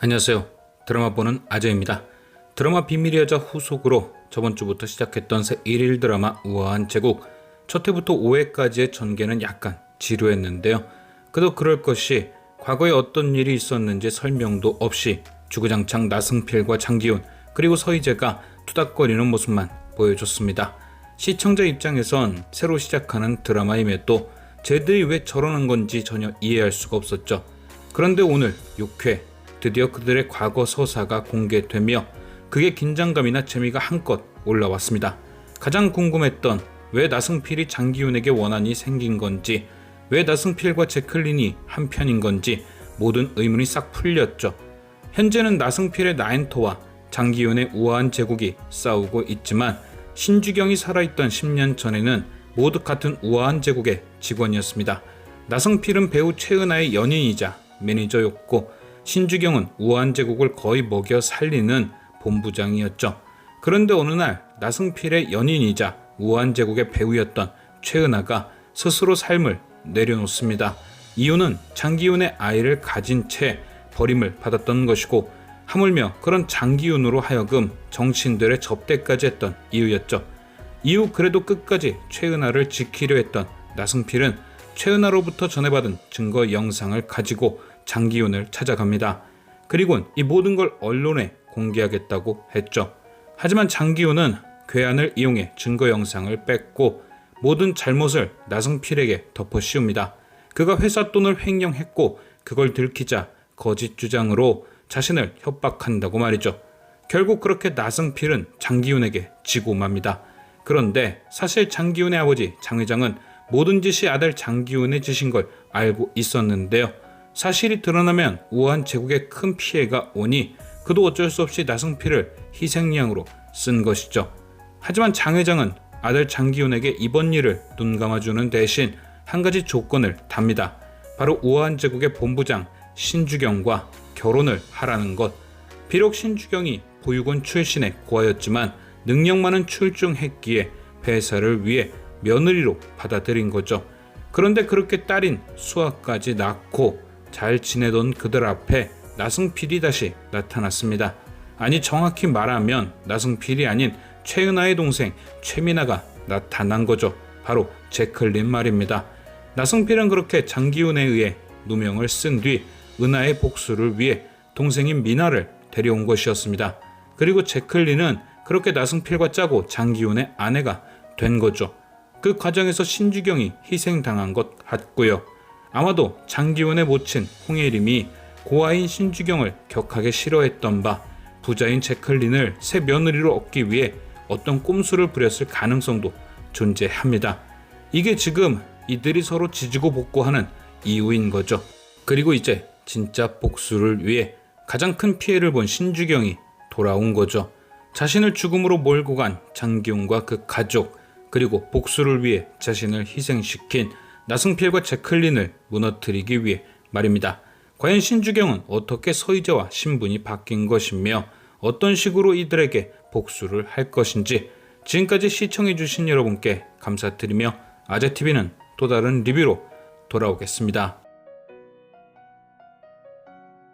안녕하세요. 드라마 보는 아재입니다. 드라마 비밀의 여자 후속으로 저번 주부터 시작했던 새 1일 드라마 우아한 제국 첫 회부터 5회까지의 전개는 약간 지루했는데요. 그도 그럴 것이 과거에 어떤 일이 있었는지 설명도 없이 주구장창 나승필과 장기훈 그리고 서희재가 투닥거리는 모습만 보여줬습니다. 시청자 입장에선 새로 시작하는 드라마임에도 쟤들이 왜 저러는 건지 전혀 이해할 수가 없었죠. 그런데 오늘 6회 드디어 그들의 과거 서사가 공개되며 그게 긴장감이나 재미가 한껏 올라왔습니다. 가장 궁금했던 왜 나승필이 장기훈에게 원한이 생긴 건지, 왜 나승필과 제클린이 한편인 건지 모든 의문이 싹 풀렸죠. 현재는 나승필의 나엔토와 장기훈의 우아한 제국이 싸우고 있지만 신주경이 살아있던 10년 전에는 모두 같은 우아한 제국의 직원이었습니다. 나승필은 배우 최은하의 연인이자 매니저였고 신주경은 우아한 제국을 거의 먹여 살리는 본부장이었죠. 그런데 어느 날 나승필의 연인이자 우아한 제국의 배우였던 최은하가 스스로 삶을 내려놓습니다. 이유는 장기훈의 아이를 가진 채 버림을 받았던 것이고 하물며 그런 장기훈으로 하여금 정치인들의 접대까지 했던 이유였죠. 이후 그래도 끝까지 최은하를 지키려 했던 나승필은 최은하로부터 전해받은 증거 영상을 가지고 장기훈을 찾아갑니다. 그리고는 이 모든 걸 언론에 공개하겠다고 했죠. 하지만 장기훈은 괴한을 이용해 증거 영상을 뺐고 모든 잘못을 나승필에게 덮어씌웁니다. 그가 회사 돈을 횡령했고 그걸 들키자 거짓 주장으로 자신을 협박한다고 말이죠. 결국 그렇게 나승필은 장기훈에게 지고 맙니다. 그런데 사실 장기훈의 아버지 장 회장은 모든 짓이 아들 장기훈의 짓인 걸 알고 있었는데요. 사실이 드러나면 우아한 제국에 큰 피해가 오니 그도 어쩔 수 없이 나승필을 희생양으로 쓴 것이죠. 하지만 장 회장은 아들 장기훈에게 이번 일을 눈감아주는 대신 한 가지 조건을 답니다. 바로 우아한 제국의 본부장 신주경과 결혼을 하라는 것. 비록 신주경이 보육원 출신의 고아였지만 능력 많은 출중했기에 회사를 위해 며느리로 받아들인 거죠. 그런데 그렇게 딸인 수아까지 낳고 잘 지내던 그들 앞에 나승필이 다시 나타났습니다. 아니 정확히 말하면 나승필이 아닌 최은하의 동생 최민아가 나타난 거죠. 바로 제클린 말입니다. 나승필은 그렇게 장기훈에 의해 누명을 쓴 뒤 은하의 복수를 위해 동생인 민아를 데려온 것이었습니다. 그리고 제클린은 그렇게 나승필과 짜고 장기훈의 아내가 된 거죠. 그 과정에서 신주경이 희생당한 것 같고요. 아마도 장기훈의 모친 홍예림이 고아인 신주경을 격하게 싫어했던 바 부자인 제클린을 새 며느리로 얻기 위해 어떤 꼼수를 부렸을 가능성도 존재합니다. 이게 지금 이들이 서로 지지고 볶고하는 이유인 거죠. 그리고 이제 진짜 복수를 위해 가장 큰 피해를 본 신주경이 돌아온 거죠. 자신을 죽음으로 몰고 간 장기훈과 그 가족, 그리고 복수를 위해 자신을 희생시킨 나승필과 제클린을 무너뜨리기 위해 말입니다. 과연 신주경은 어떻게 서희재와 신분이 바뀐 것이며 어떤 식으로 이들에게 복수를 할 것인지 지금까지 시청해주신 여러분께 감사드리며 아재TV는 또 다른 리뷰로 돌아오겠습니다.